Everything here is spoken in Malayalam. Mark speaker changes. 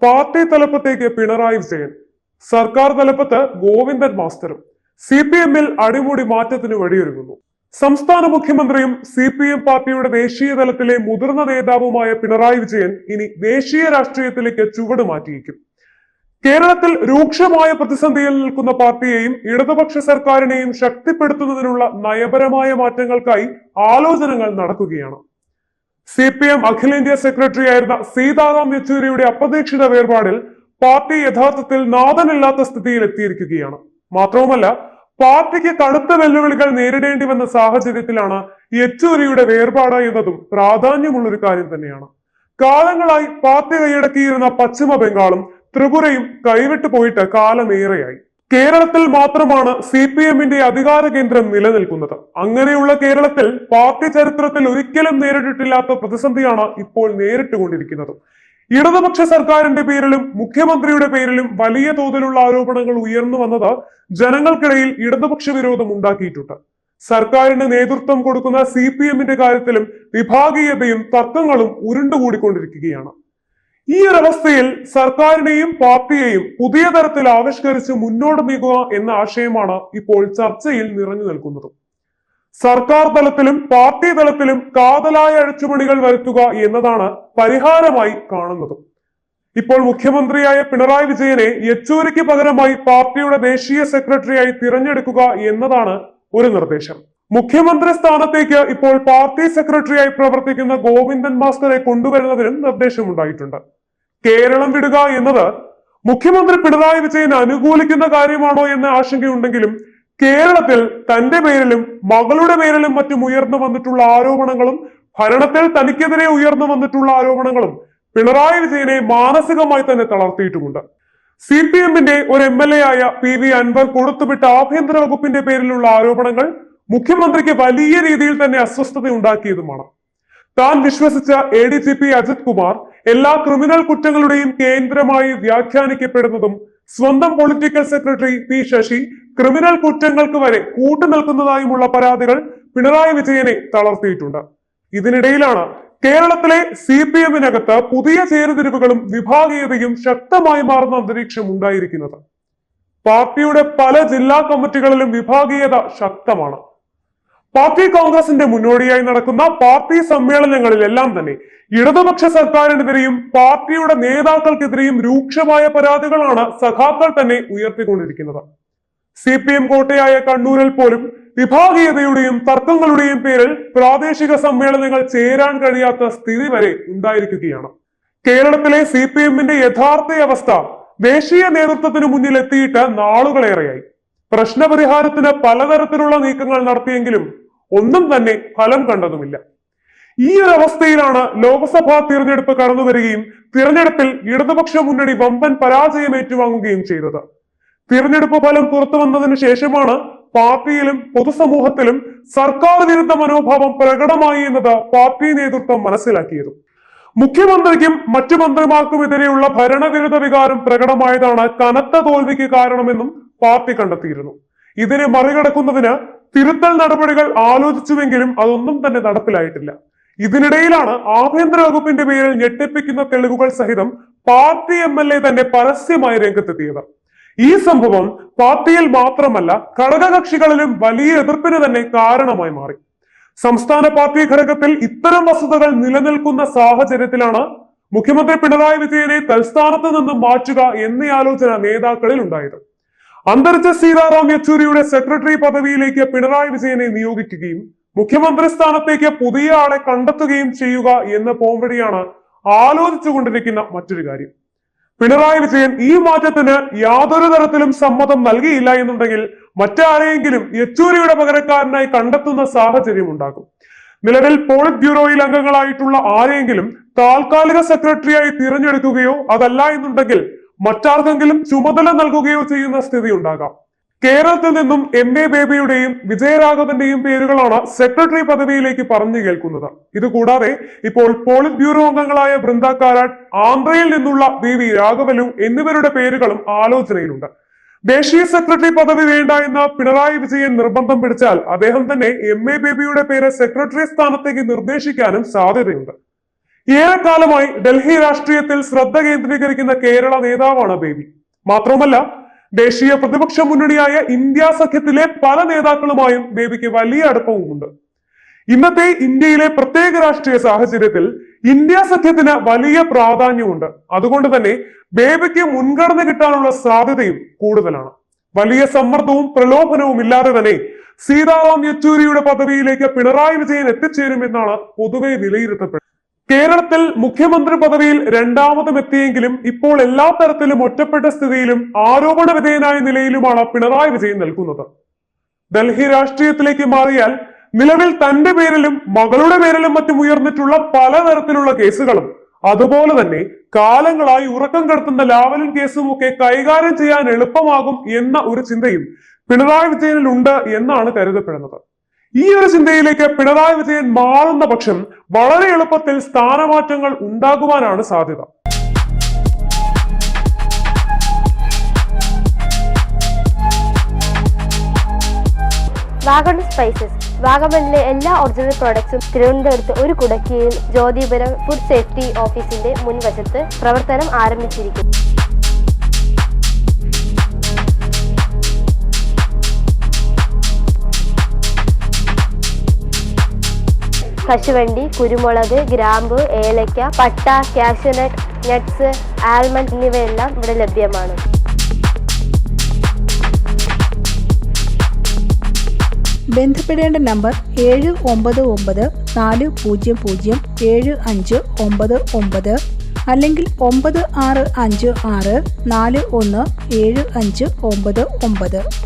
Speaker 1: പാർട്ടി തലപ്പത്തേക്ക് പിണറായി വിജയൻ, സർക്കാർ തലപ്പത്ത് ഗോവിന്ദൻ മാസ്റ്ററും. CPM-ൽ അടിമുടി മാറ്റത്തിന് വഴിയൊരുങ്ങുന്നു. സംസ്ഥാന മുഖ്യമന്ത്രിയും CPM പാർട്ടിയുടെ ദേശീയ തലത്തിലെ മുതിർന്ന നേതാവുമായ പിണറായി വിജയൻ ഇനി ദേശീയ രാഷ്ട്രീയത്തിലേക്ക് ചുവട് മാറ്റിയിരിക്കും. കേരളത്തിൽ രൂക്ഷമായ പ്രതിസന്ധിയിൽ നിൽക്കുന്ന പാർട്ടിയെയും ഇടതുപക്ഷ സർക്കാരിനെയും ശക്തിപ്പെടുത്തുന്നതിനുള്ള നയപരമായ മാറ്റങ്ങൾക്കായി ആലോചനകൾ നടക്കുകയാണ്. CPM അഖിലേന്ത്യാ സെക്രട്ടറി ആയിരുന്ന സീതാറാം യെച്ചൂരിയുടെ അപ്രതീക്ഷിത വേർപാടിൽ പാർട്ടി യഥാർത്ഥത്തിൽ നാഥനില്ലാത്ത സ്ഥിതിയിൽ എത്തിയിരിക്കുകയാണ്. മാത്രവുമല്ല, പാർട്ടിക്ക് കടുത്ത വെല്ലുവിളികൾ നേരിടേണ്ടി വന്ന സാഹചര്യത്തിലാണ് യെച്ചൂരിയുടെ വേർപാട് എന്നതും പ്രാധാന്യമുള്ളൊരു കാര്യം തന്നെയാണ്. കാലങ്ങളായി പാർട്ടി കൈയടക്കിയിരുന്ന പശ്ചിമ ബംഗാളും ത്രിപുരയും കൈവിട്ടു പോയിട്ട് കാലമേറെയായി. കേരളത്തിൽ മാത്രമാണ് CPM-ന്റെ അധികാര കേന്ദ്രം നിലനിൽക്കുന്നത്. അങ്ങനെയുള്ള കേരളത്തിൽ പാർട്ടി ചരിത്രത്തിൽ ഒരിക്കലും നേരിട്ടിട്ടില്ലാത്ത പ്രതിസന്ധിയാണ് ഇപ്പോൾ നേരിട്ടുകൊണ്ടിരിക്കുന്നത്. ഇടതുപക്ഷ സർക്കാരിന്റെ പേരിലും മുഖ്യമന്ത്രിയുടെ പേരിലും വലിയ തോതിലുള്ള ആരോപണങ്ങൾ ഉയർന്നു വന്നത് ജനങ്ങൾക്കിടയിൽ ഇടതുപക്ഷ വിരോധം ഉണ്ടാക്കിയിട്ടുണ്ട്. സർക്കാരിന് നേതൃത്വം കൊടുക്കുന്ന CPM-ന്റെ കാര്യത്തിലും വിഭാഗീയതയും തർക്കങ്ങളും ഉരുണ്ടുകൂടിക്കൊണ്ടിരിക്കുകയാണ്. ഈ ഒരവസ്ഥയിൽ സർക്കാരിനെയും പാർട്ടിയെയും പുതിയ തരത്തിൽ ആവിഷ്കരിച്ച് മുന്നോട്ട് നീക്കുക എന്ന ആശയമാണ് ഇപ്പോൾ ചർച്ചയിൽ നിറഞ്ഞു നിൽക്കുന്നത്. സർക്കാർ തലത്തിലും പാർട്ടി തലത്തിലും കാതലായ അഴിച്ചുപണികൾ വരുത്തുക എന്നതാണ് പരിഹാരമായി കാണുന്നത്. ഇപ്പോൾ മുഖ്യമന്ത്രിയായ പിണറായി വിജയനെ യെച്ചൂരിക്ക് പകരമായി പാർട്ടിയുടെ ദേശീയ സെക്രട്ടറിയായി തിരഞ്ഞെടുക്കുക എന്നതാണ് ഒരു നിർദ്ദേശം. മുഖ്യമന്ത്രി സ്ഥാനത്തേക്ക് ഇപ്പോൾ പാർട്ടി സെക്രട്ടറിയായി പ്രവർത്തിക്കുന്ന ഗോവിന്ദൻ മാസ്റ്ററെ കൊണ്ടുവരുന്നതിനും നിർദ്ദേശമുണ്ടായിട്ടുണ്ട്. കേരളം വിടുക എന്നത് മുഖ്യമന്ത്രി പിണറായി വിജയനെ അനുകൂലിക്കുന്ന കാര്യമാണോ എന്ന ആശങ്കയുണ്ടെങ്കിലും കേരളത്തിൽ തന്റെ പേരിലും മകളുടെ പേരിലും മറ്റും ഉയർന്നു വന്നിട്ടുള്ള ആരോപണങ്ങളും ഭരണത്തിൽ തനിക്കെതിരെ ഉയർന്നു വന്നിട്ടുള്ള ആരോപണങ്ങളും പിണറായി വിജയനെ മാനസികമായി തന്നെ തളർത്തിയിട്ടുമുണ്ട്. CPM-ന്റെ ഒരു MLA ആയ PV അൻവർ കൊടുത്തുവിട്ട ആഭ്യന്തര വകുപ്പിന്റെ പേരിലുള്ള ആരോപണങ്ങൾ മുഖ്യമന്ത്രിക്ക് വലിയ രീതിയിൽ തന്നെ അസ്വസ്ഥത ഉണ്ടാക്കിയതുമാണ്. താൻ വിശ്വസിച്ച ADGP അജിത് കുമാർ എല്ലാ ക്രിമിനൽ കുറ്റങ്ങളുടെയും കേന്ദ്രമായി വ്യാഖ്യാനിക്കപ്പെടുന്നതും സ്വന്തം political secretary P Sasi criminal കുറ്റങ്ങൾക്ക് വരെ കൂട്ടുനിൽക്കുന്നതായുമുള്ള പരാതികൾ പിണറായി വിജയനെ തളർത്തിയിട്ടുണ്ട്. ഇതിനിടയിലാണ് കേരളത്തിലെ CPM-നകത്ത് പുതിയ ചേരുതിരിവുകളും വിഭാഗീയതയും ശക്തമായി മാറുന്ന അന്തരീക്ഷം ഉണ്ടായിരിക്കുന്നത്. പാർട്ടിയുടെ പല ജില്ലാ കമ്മിറ്റികളിലും വിഭാഗീയത ശക്തമാണ്. പാർട്ടി കോൺഗ്രസിന്റെ മുന്നോടിയായി നടക്കുന്ന പാർട്ടി സമ്മേളനങ്ങളിലെല്ലാം തന്നെ ഇടതുപക്ഷ സർക്കാരിനെതിരെയും പാർട്ടിയുടെ നേതാക്കൾക്കെതിരെയും രൂക്ഷമായ പരാതികളാണ് സഖാക്കൾ തന്നെ ഉയർത്തിക്കൊണ്ടിരിക്കുന്നത്. CPM കോട്ടയായ കണ്ണൂരിൽ പോലും വിഭാഗീയതയുടെയും തർക്കങ്ങളുടെയും പേരിൽ പ്രാദേശിക സമ്മേളനങ്ങൾ ചേരാൻ കഴിയാത്ത സ്ഥിതി വരെ ഉണ്ടായിരിക്കുകയാണ്. കേരളത്തിലെ CPM-ന്റെ യഥാർത്ഥ അവസ്ഥ ദേശീയ നേതൃത്വത്തിന് മുന്നിൽ എത്തിയിട്ട് നാളുകളേറെയായി. പ്രശ്നപരിഹാരത്തിന് പലതരത്തിലുള്ള നീക്കങ്ങൾ നടത്തിയെങ്കിലും ഒന്നും തന്നെ ഫലം കണ്ടതുമില്ല. ഈ ഒരു അവസ്ഥയിലാണ് ലോക്സഭാ തിരഞ്ഞെടുപ്പ് കടന്നു വരികയും തിരഞ്ഞെടുപ്പിൽ ഇടതുപക്ഷ മുന്നണി വമ്പൻ പരാജയം ഏറ്റുവാങ്ങുകയും ചെയ്തത്. തിരഞ്ഞെടുപ്പ് ഫലം പുറത്തു വന്നതിന് ശേഷമാണ് പാർട്ടിയിലും പൊതുസമൂഹത്തിലും സർക്കാർ വിരുദ്ധ മനോഭാവം പ്രകടമായി എന്നത് പാർട്ടി നേതൃത്വം മനസ്സിലാക്കിയത്. മുഖ്യമന്ത്രിക്കും മറ്റു മന്ത്രിമാർക്കുമെതിരെയുള്ള ഭരണവിരുദ്ധ വികാരം പ്രകടമായതാണ് കനത്ത തോൽവിക്ക് കാരണമെന്നും പാർട്ടി കണ്ടെത്തിയിരുന്നു. ഇതിനെ മറികടക്കുന്നതിന് തിരുത്തൽ നടപടികൾ ആലോചിച്ചുവെങ്കിലും അതൊന്നും തന്നെ നടപ്പിലായിട്ടില്ല. ഇതിനിടയിലാണ് ആഭ്യന്തര വകുപ്പിന്റെ പേരിൽ ഞെട്ടിപ്പിക്കുന്ന തെളിവുകൾ സഹിതം പാർട്ടി MLA തന്നെ പരസ്യമായി രംഗത്തെത്തിയത്. ഈ സംഭവം പാർട്ടിയിൽ മാത്രമല്ല ഘടകകക്ഷികളിലും വലിയ എതിർപ്പിന് തന്നെ കാരണമായി മാറി. സംസ്ഥാന പാർട്ടി ഘടകത്തിൽ ഇത്തരം വസ്തുതകൾ നിലനിൽക്കുന്ന സാഹചര്യത്തിലാണ് മുഖ്യമന്ത്രി പിണറായി വിജയനെ തൽസ്ഥാനത്ത് നിന്നും മാറ്റുക എന്ന ആലോചന നേതാക്കളിൽ ഉണ്ടായത്. അന്തരിച്ച സീതാറാം യെച്ചൂരിയുടെ സെക്രട്ടറി പദവിയിലേക്ക് പിണറായി വിജയനെ നിയോഗിക്കുകയും മുഖ്യമന്ത്രി സ്ഥാനത്തേക്ക് പുതിയ ആളെ കണ്ടെത്തുകയും ചെയ്യുക എന്ന പോംവഴിയാണ് ആലോചിച്ചുകൊണ്ടിരിക്കുന്ന മറ്റൊരു കാര്യം. പിണറായി വിജയൻ ഈ മാറ്റത്തിന് യാതൊരു തരത്തിലും സമ്മതം നൽകിയില്ല എന്നുണ്ടെങ്കിൽ മറ്റാരെയെങ്കിലും യെച്ചൂരിയുടെ പകരക്കാരനായി കണ്ടെത്തുന്ന സാഹചര്യം ഉണ്ടാകും. നിലവിൽ പോളിറ്റ് ബ്യൂറോയിൽ അംഗങ്ങളായിട്ടുള്ള ആരെയെങ്കിലും താൽക്കാലിക സെക്രട്ടറിയായി തിരഞ്ഞെടുക്കുകയോ അതല്ല എന്നുണ്ടെങ്കിൽ മറ്റാർക്കെങ്കിലും ചുമതല നൽകുകയോ ചെയ്യുന്ന സ്ഥിതി ഉണ്ടാകാം. കേരളത്തിൽ നിന്നും MA ബേബിയുടെയും വിജയരാഘവന്റെയും പേരുകളാണ് സെക്രട്ടറി പദവിയിലേക്ക് പറഞ്ഞു കേൾക്കുന്നത്. ഇതുകൂടാതെ ഇപ്പോൾ പോളിറ്റ് ബ്യൂറോ അംഗങ്ങളായ ബൃന്ദ കാരാട്ട്, ആന്ധ്രയിൽ നിന്നുള്ള VV രാഘവലു എന്നിവരുടെ പേരുകളും ആലോചനയിലുണ്ട്. ദേശീയ സെക്രട്ടറി പദവി വേണ്ട എന്ന പിണറായി വിജയൻ നിർബന്ധം പിടിച്ചാൽ അദ്ദേഹം തന്നെ MA ബേബിയുടെ പേര് സെക്രട്ടറി സ്ഥാനത്തേക്ക് നിർദ്ദേശിക്കാനും സാധ്യതയുണ്ട്. ഏറെക്കാലമായി ഡൽഹി രാഷ്ട്രീയത്തിൽ ശ്രദ്ധ കേന്ദ്രീകരിക്കുന്ന കേരള നേതാവാണ് ബേബി. മാത്രമല്ല, ദേശീയ പ്രതിപക്ഷ മുന്നണിയായ ഇന്ത്യ സഖ്യത്തിലെ പല നേതാക്കളുമായും ബേബിക്ക് വലിയ അടുപ്പവുമുണ്ട്. ഇന്നത്തെ ഇന്ത്യയിലെ പ്രത്യേക രാഷ്ട്രീയ സാഹചര്യത്തിൽ ഇന്ത്യ സഖ്യത്തിന് വലിയ പ്രാധാന്യമുണ്ട്. അതുകൊണ്ട് തന്നെ ബേബിക്ക് മുൻഗണന കിട്ടാനുള്ള സാധ്യതയും കൂടുതലാണ്. വലിയ സമ്മർദ്ദവും പ്രലോഭനവും ഇല്ലാതെ തന്നെ സീതാറാം യെച്ചൂരിയുടെ പദവിയിലേക്ക് പിണറായി വിജയൻ എത്തിച്ചേരുമെന്നാണ് പൊതുവെ വിലയിരുത്തപ്പെടുന്നത്. കേരളത്തിൽ മുഖ്യമന്ത്രി പദവിയിൽ രണ്ടാമതും എത്തിയെങ്കിലും ഇപ്പോൾ എല്ലാ തരത്തിലും ഒറ്റപ്പെട്ട സ്ഥിതിയിലും ആരോപണ വിധേയനായ നിലയിലുമാണ് പിണറായി വിജയൻ നിൽക്കുന്നത്. ഡൽഹി രാഷ്ട്രീയത്തിലേക്ക് മാറിയാൽ നിലവിൽ തന്റെ പേരിലും മകളുടെ പേരിലും മറ്റും ഉയർന്നിട്ടുള്ള പലതരത്തിലുള്ള കേസുകളും അതുപോലെ തന്നെ കാലങ്ങളായി ഉറക്കം കെടുത്തുന്ന ലാവലിൻ കേസും ഒക്കെ കൈകാര്യം ചെയ്യാൻ എളുപ്പമാകും എന്ന ഒരു ചിന്തയും പിണറായി വിജയനിൽ ഉണ്ട് എന്നാണ് കരുതപ്പെടുന്നത്. ഈ ഒരു ചിന്തയിലേക്ക് പിണറായി വിജയൻ മാറുന്ന പക്ഷം വളരെ എളുപ്പത്തിൽ സ്ഥാനമാറ്റങ്ങൾ ഉണ്ടാകുവാനാണ് സാധ്യത.
Speaker 2: വാഗൺ സ്പൈസസ് വാഗമണിലെ എല്ലാ ഒറിജിനൽ പ്രോഡക്ട്സും തിരുവനന്തപുരത്ത് ഒരു കുടക്കീഴിൽ ജ്യോതിപുരം ഫുഡ് സേഫ്റ്റി ഓഫീസിന്റെ മുൻവശത്ത് പ്രവർത്തനം ആരംഭിച്ചിരിക്കുന്നു. കശുവണ്ടി, കുരുമുളക്, ഗ്രാമ്പു, ഏലക്ക, പട്ട, കാഷ്യൂനട്ട്, നട്ട്സ്, ആൽമണ്ട് എന്നിവയെല്ലാം ഇവിടെ ലഭ്യമാണ്.
Speaker 3: ബന്ധപ്പെടേണ്ട നമ്പർ 7994007599 അല്ലെങ്കിൽ 9656417599.